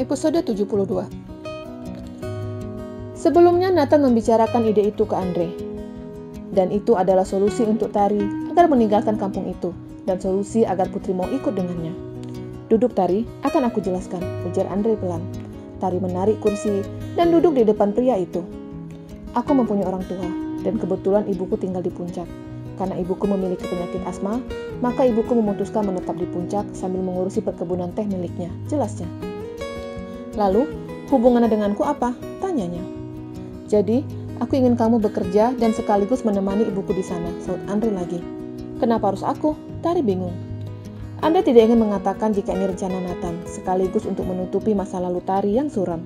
Episode 72. Sebelumnya Nathan membicarakan ide itu ke Andre. Dan itu adalah solusi untuk Tari agar meninggalkan kampung itu, dan solusi agar Putri mau ikut dengannya. "Duduk Tari, akan aku jelaskan," ujar Andre pelan. Tari menarik kursi dan duduk di depan pria itu. "Aku mempunyai orang tua, dan kebetulan ibuku tinggal di puncak. Karena ibuku memiliki penyakit asma, maka ibuku memutuskan menetap di puncak sambil mengurusi perkebunan teh miliknya," jelasnya. "Lalu, hubungannya denganku apa?" tanyanya. "Jadi, aku ingin kamu bekerja dan sekaligus menemani ibuku di sana," saut Andre lagi. "Kenapa harus aku?" Tari bingung. Andre tidak ingin mengatakan jika ini rencana Nathan, sekaligus untuk menutupi masa lalu Tari yang suram.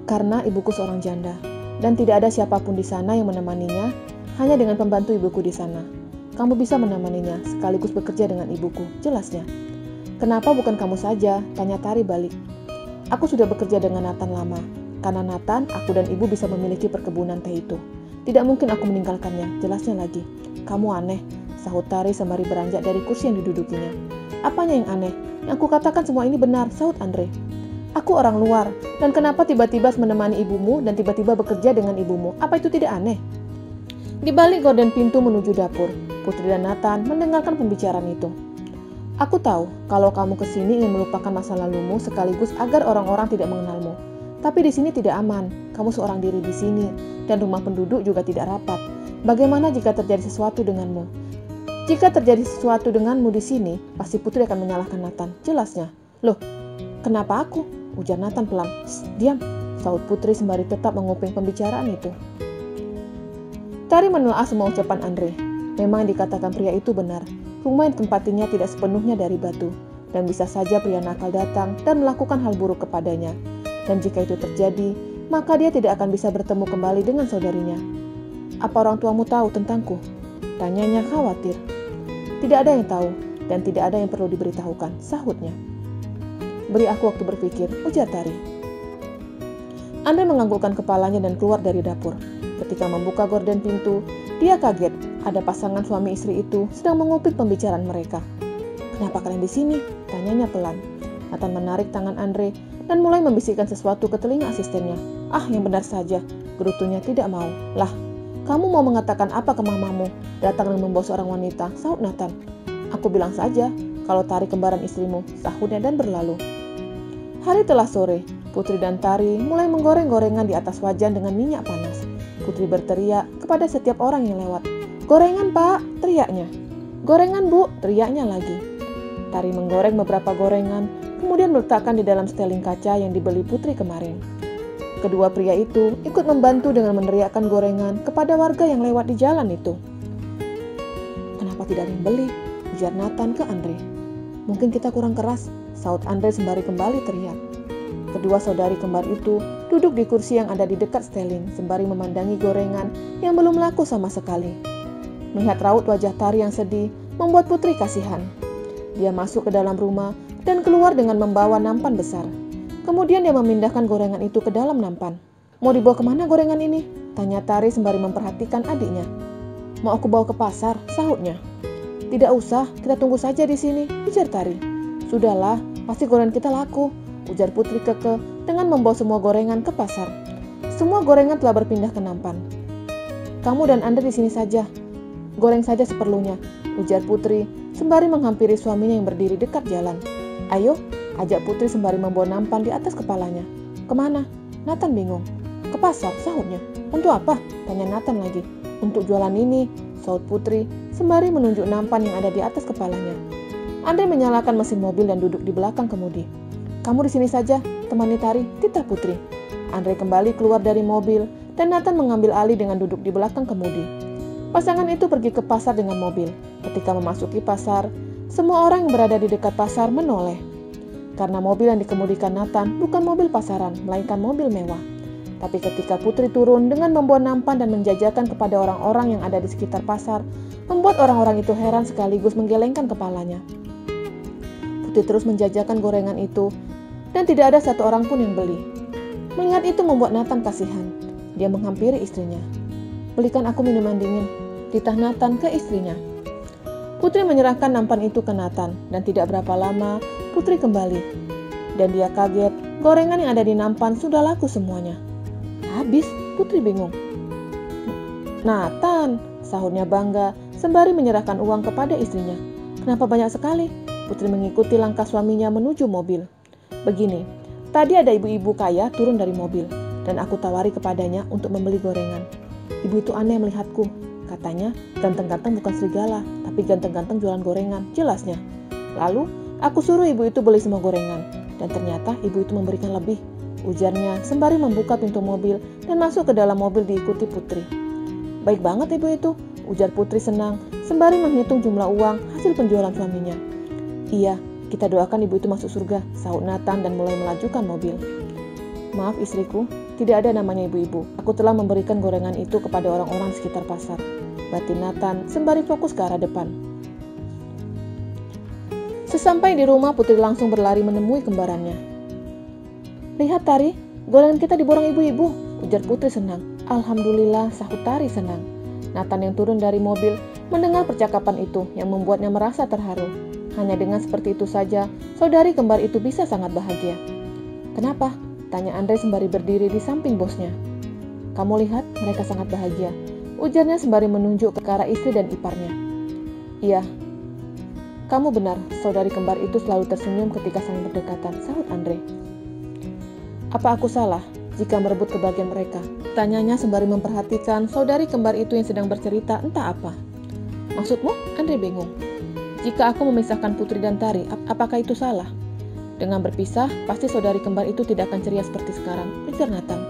"Karena ibuku seorang janda, dan tidak ada siapapun di sana yang menemaninya, hanya dengan pembantu ibuku di sana. Kamu bisa menemaninya, sekaligus bekerja dengan ibuku," jelasnya. "Kenapa bukan kamu saja?" tanya Tari balik. "Aku sudah bekerja dengan Nathan lama. Karena Nathan, aku dan ibu bisa memiliki perkebunan teh itu. Tidak mungkin aku meninggalkannya," jelasnya lagi. "Kamu aneh," sahut Tari sembari beranjak dari kursi yang didudukinya. "Apanya yang aneh? Yang kukatakan semua ini benar," sahut Andre. "Aku orang luar, dan kenapa tiba-tiba menemani ibumu dan tiba-tiba bekerja dengan ibumu? Apa itu tidak aneh?" Di balik gorden pintu menuju dapur, Putri dan Nathan mendengarkan pembicaraan itu. "Aku tahu kalau kamu kesini ingin melupakan masa lalumu sekaligus agar orang-orang tidak mengenalmu. Tapi di sini tidak aman. Kamu seorang diri di sini, dan rumah penduduk juga tidak rapat. Bagaimana jika terjadi sesuatu denganmu? Jika terjadi sesuatu denganmu di sini, pasti Putri akan menyalahkan Nathan," jelasnya. "Loh, kenapa aku?" ujar Nathan pelan. "Diam," saut Putri sembari tetap menguping pembicaraan itu. Tari menelaah semua ucapan Andre. Memang yang dikatakan pria itu benar. Rumah yang ditempatinya tidak sepenuhnya dari batu, dan bisa saja pria nakal datang dan melakukan hal buruk kepadanya. Dan jika itu terjadi, maka dia tidak akan bisa bertemu kembali dengan saudarinya. "Apa orang tuamu tahu tentangku?" tanyanya khawatir. "Tidak ada yang tahu, dan tidak ada yang perlu diberitahukan," sahutnya. "Beri aku waktu berpikir," ujar Tari. Andre menganggukkan kepalanya dan keluar dari dapur. Ketika membuka gorden pintu, dia kaget. Ada pasangan suami istri itu sedang mengupik pembicaraan mereka. "Kenapa kalian di sini?" tanyanya pelan. Nathan menarik tangan Andre dan mulai membisikkan sesuatu ke telinga asistennya. "Ah, yang benar saja," gerutunya tidak mau. "Lah, kamu mau mengatakan apa ke mamamu? Datang dan membawa seorang wanita," sahut Nathan. "Aku bilang saja kalau Tari kembaran istrimu," sahutnya dan berlalu. Hari telah sore. Putri dan Tari mulai menggoreng gorengan di atas wajan dengan minyak panas. Putri berteriak kepada setiap orang yang lewat. "Gorengan, Pak!" teriaknya. "Gorengan, Bu!" teriaknya lagi. Tari menggoreng beberapa gorengan, kemudian meletakkan di dalam seteling kaca yang dibeli Putri kemarin. Kedua pria itu ikut membantu dengan meneriakkan gorengan kepada warga yang lewat di jalan itu. "Kenapa tidak ada yang beli?" ujar Nathan ke Andre. "Mungkin kita kurang keras," saut Andre sembari kembali teriak. Kedua saudari kembar itu duduk di kursi yang ada di dekat seteling sembari memandangi gorengan yang belum laku sama sekali. Melihat raut wajah Tari yang sedih membuat Putri kasihan. Dia masuk ke dalam rumah dan keluar dengan membawa nampan besar. Kemudian dia memindahkan gorengan itu ke dalam nampan. "Mau dibawa kemana gorengan ini?" tanya Tari sembari memperhatikan adiknya. "Mau aku bawa ke pasar," sahutnya. "Tidak usah, kita tunggu saja di sini," ujar Tari. "Sudahlah, pasti gorengan kita laku," ujar Putri kekeh dengan membawa semua gorengan ke pasar. Semua gorengan telah berpindah ke nampan. "Kamu dan Andre di sini saja. Goreng saja seperlunya," ujar Putri sembari menghampiri suaminya yang berdiri dekat jalan. "Ayo," ajak Putri sembari membawa nampan di atas kepalanya. "Kemana?" Nathan bingung. "Ke pasar," sahutnya. "Untuk apa?" tanya Nathan lagi. "Untuk jualan ini," saut Putri sembari menunjuk nampan yang ada di atas kepalanya. Andre menyalakan mesin mobil dan duduk di belakang kemudi. "Kamu di sini saja, temani Tari," titah Putri. Andre kembali keluar dari mobil dan Nathan mengambil alih dengan duduk di belakang kemudi. Pasangan itu pergi ke pasar dengan mobil. Ketika memasuki pasar, semua orang yang berada di dekat pasar menoleh. Karena mobil yang dikemudikan Nathan bukan mobil pasaran, melainkan mobil mewah. Tapi ketika Putri turun dengan membawa nampan dan menjajakan kepada orang-orang yang ada di sekitar pasar, membuat orang-orang itu heran sekaligus menggelengkan kepalanya. Putri terus menjajakan gorengan itu, dan tidak ada satu orang pun yang beli. Melihat itu membuat Nathan kasihan. Dia menghampiri istrinya. "Belikan aku minuman dingin," titah Nathan ke istrinya. Putri menyerahkan nampan itu ke Nathan, dan tidak berapa lama Putri kembali. Dan dia kaget, gorengan yang ada di nampan sudah laku semuanya. Habis, Putri bingung. Nathan, sahutnya bangga, sembari menyerahkan uang kepada istrinya. Kenapa banyak sekali? Putri mengikuti langkah suaminya menuju mobil. Begini, tadi ada ibu-ibu kaya turun dari mobil, dan aku tawari kepadanya untuk membeli gorengan. Ibu itu aneh melihatku. Katanya, ganteng-ganteng bukan serigala, tapi ganteng-ganteng jualan gorengan, jelasnya. Lalu, aku suruh ibu itu beli semua gorengan, dan ternyata ibu itu memberikan lebih, ujarnya sembari membuka pintu mobil dan masuk ke dalam mobil diikuti Putri. Baik banget ibu itu, ujar Putri senang, sembari menghitung jumlah uang hasil penjualan suaminya. Iya, kita doakan ibu itu masuk surga, sahut Nathan dan mulai melajukan mobil. Maaf istriku, tidak ada namanya ibu-ibu. Aku telah memberikan gorengan itu kepada orang-orang sekitar pasar, batin Nathan sembari fokus ke arah depan. Sesampai di rumah, Putri langsung berlari menemui kembarannya. Lihat Tari, gorengan kita diborong ibu-ibu, ujar Putri senang. Alhamdulillah, sahut Tari senang. Nathan yang turun dari mobil mendengar percakapan itu yang membuatnya merasa terharu. Hanya dengan seperti itu saja, saudari kembar itu bisa sangat bahagia. Kenapa? Tanya Andre sembari berdiri di samping bosnya. Kamu lihat, mereka sangat bahagia, ujarnya sembari menunjuk ke arah istri dan iparnya. Iya, kamu benar, saudari kembar itu selalu tersenyum ketika saling berdekatan, sahut Andre. Apa aku salah jika merebut kebahagiaan mereka? Tanyanya sembari memperhatikan saudari kembar itu yang sedang bercerita entah apa. Maksudmu? Andre bingung. Jika aku memisahkan Putri dan Tari, apakah itu salah? Dengan berpisah, pasti saudari kembar itu tidak akan ceria seperti sekarang, ujar Nathan.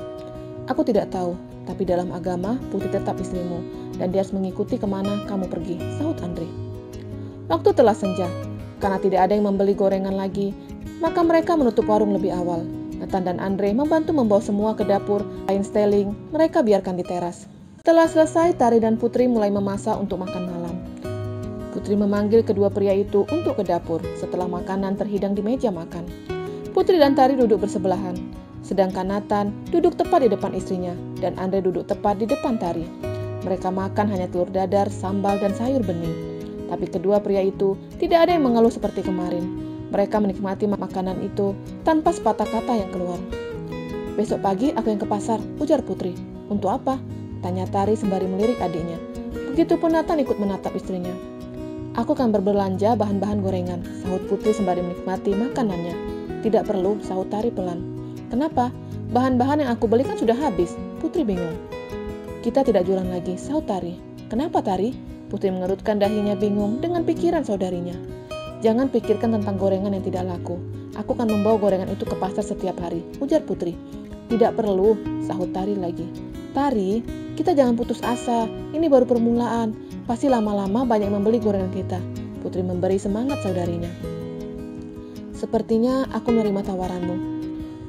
Aku tidak tahu, tapi dalam agama, Putri tetap istrimu, dan dia harus mengikuti kemana kamu pergi, sahut Andre. Waktu telah senja, karena tidak ada yang membeli gorengan lagi, maka mereka menutup warung lebih awal. Nathan dan Andre membantu membawa semua ke dapur, lain styling, mereka biarkan di teras. Setelah selesai, Tari dan Putri mulai memasak untuk makan malam. Putri memanggil kedua pria itu untuk ke dapur setelah makanan terhidang di meja makan. Putri dan Tari duduk bersebelahan, sedangkan Nathan duduk tepat di depan istrinya dan Andre duduk tepat di depan Tari. Mereka makan hanya telur dadar, sambal, dan sayur bening. Tapi kedua pria itu tidak ada yang mengeluh seperti kemarin. Mereka menikmati makanan itu tanpa sepatah kata yang keluar. Besok pagi aku yang ke pasar, ujar Putri. Untuk apa? Tanya Tari sembari melirik adiknya. Begitupun Nathan ikut menatap istrinya. Aku akan berbelanja bahan-bahan gorengan, sahut Putri sembari menikmati makanannya. Tidak perlu, sahut Tari pelan. Kenapa? Bahan-bahan yang aku beli kan sudah habis, Putri bingung. Kita tidak jualan lagi, sahut Tari. Kenapa Tari? Putri mengerutkan dahinya bingung dengan pikiran saudarinya. Jangan pikirkan tentang gorengan yang tidak laku. Aku akan membawa gorengan itu ke pasar setiap hari, ujar Putri. Tidak perlu, sahut Tari lagi. Tari, kita jangan putus asa, ini baru permulaan. Pasti lama-lama banyak membeli gorengan kita. Putri memberi semangat saudarinya. Sepertinya aku menerima tawaranmu,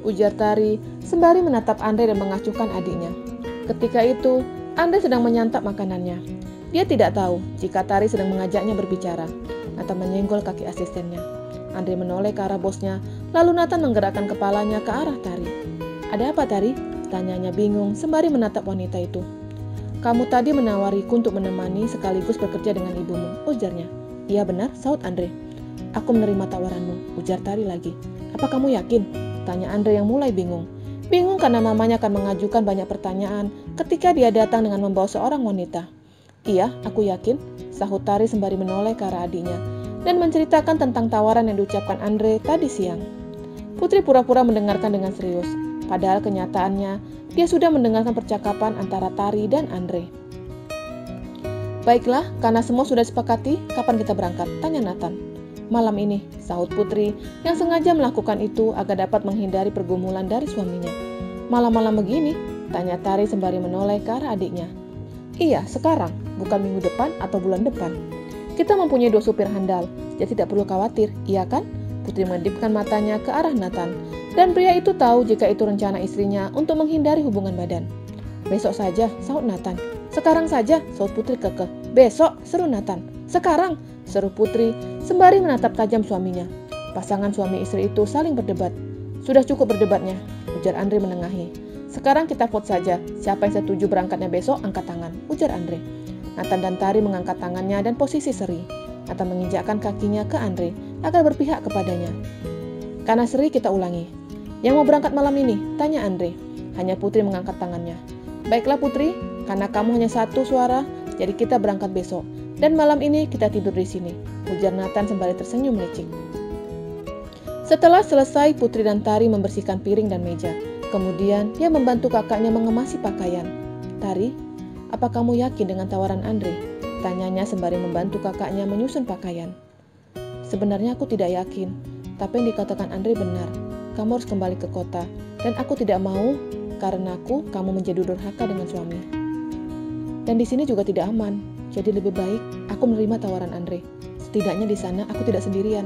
ujar Tari sembari menatap Andre dan mengacuhkan adiknya. Ketika itu, Andre sedang menyantap makanannya. Dia tidak tahu jika Tari sedang mengajaknya berbicara. Nathan menyenggol kaki asistennya. Andre menoleh ke arah bosnya, lalu Nathan menggerakkan kepalanya ke arah Tari. Ada apa Tari? Tanyanya bingung sembari menatap wanita itu. Kamu tadi menawariku untuk menemani sekaligus bekerja dengan ibumu, ujarnya. Iya benar, sahut Andre. Aku menerima tawaranmu, ujar Tari lagi. Apa kamu yakin? Tanya Andre yang mulai bingung. Bingung karena mamanya akan mengajukan banyak pertanyaan ketika dia datang dengan membawa seorang wanita. Iya, aku yakin, sahut Tari sembari menoleh ke arah adiknya dan menceritakan tentang tawaran yang diucapkan Andre tadi siang. Putri pura-pura mendengarkan dengan serius, padahal kenyataannya dia sudah mendengarkan percakapan antara Tari dan Andre. Baiklah, karena semua sudah disepakati, kapan kita berangkat? Tanya Nathan. Malam ini, sahut Putri yang sengaja melakukan itu agar dapat menghindari pergumulan dari suaminya. Malam-malam begini? Tanya Tari sembari menoleh ke arah adiknya. Iya, sekarang, bukan minggu depan atau bulan depan. Kita mempunyai 2 supir handal, jadi tidak perlu khawatir, iya kan? Putri mengedipkan matanya ke arah Nathan. Dan pria itu tahu jika itu rencana istrinya untuk menghindari hubungan badan. Besok saja, sahut Nathan. Sekarang saja, sahut Putri kekeh. Besok, seru Nathan. Sekarang, seru Putri sembari menatap tajam suaminya. Pasangan suami istri itu saling berdebat. Sudah cukup berdebatnya, ujar Andre menengahi. Sekarang kita vote saja, siapa yang setuju berangkatnya besok angkat tangan, ujar Andre. Nathan dan Tari mengangkat tangannya dan posisi seri. atau menginjakkan kakinya ke Andre agar berpihak kepadanya. Karena seri kita ulangi. Yang mau berangkat malam ini? Tanya Andre. Hanya Putri mengangkat tangannya. Baiklah Putri, karena kamu hanya satu suara, jadi kita berangkat besok. Dan malam ini kita tidur di sini, ujar Nathan sembari tersenyum licik. Setelah selesai, Putri dan Tari membersihkan piring dan meja. Kemudian dia membantu kakaknya mengemasi pakaian. Tari, apa kamu yakin dengan tawaran Andre? Tanyanya sembari membantu kakaknya menyusun pakaian. Sebenarnya aku tidak yakin, tapi yang dikatakan Andre benar. Kamu harus kembali ke kota, dan aku tidak mau karena kamu menjadi durhaka dengan suami. Dan di sini juga tidak aman, jadi lebih baik aku menerima tawaran Andre. Setidaknya di sana aku tidak sendirian.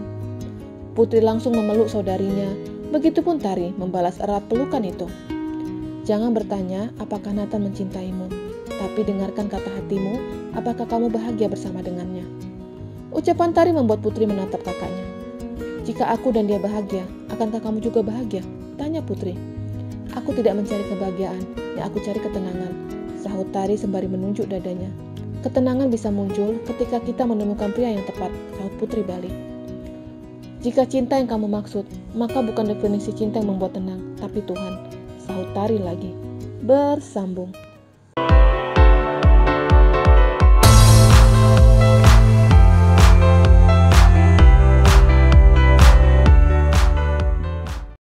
Putri langsung memeluk saudarinya, begitupun Tari membalas erat pelukan itu. Jangan bertanya apakah Nathan mencintaimu, tapi dengarkan kata hatimu, apakah kamu bahagia bersama dengannya. Ucapan Tari membuat Putri menatap kakaknya. Jika aku dan dia bahagia, akankah kamu juga bahagia? Tanya Putri. Aku tidak mencari kebahagiaan, yang aku cari ketenangan, sahut Tari sembari menunjuk dadanya. Ketenangan bisa muncul ketika kita menemukan pria yang tepat, sahut Putri balik. Jika cinta yang kamu maksud, maka bukan definisi cinta yang membuat tenang, tapi Tuhan, sahut Tari lagi. Bersambung.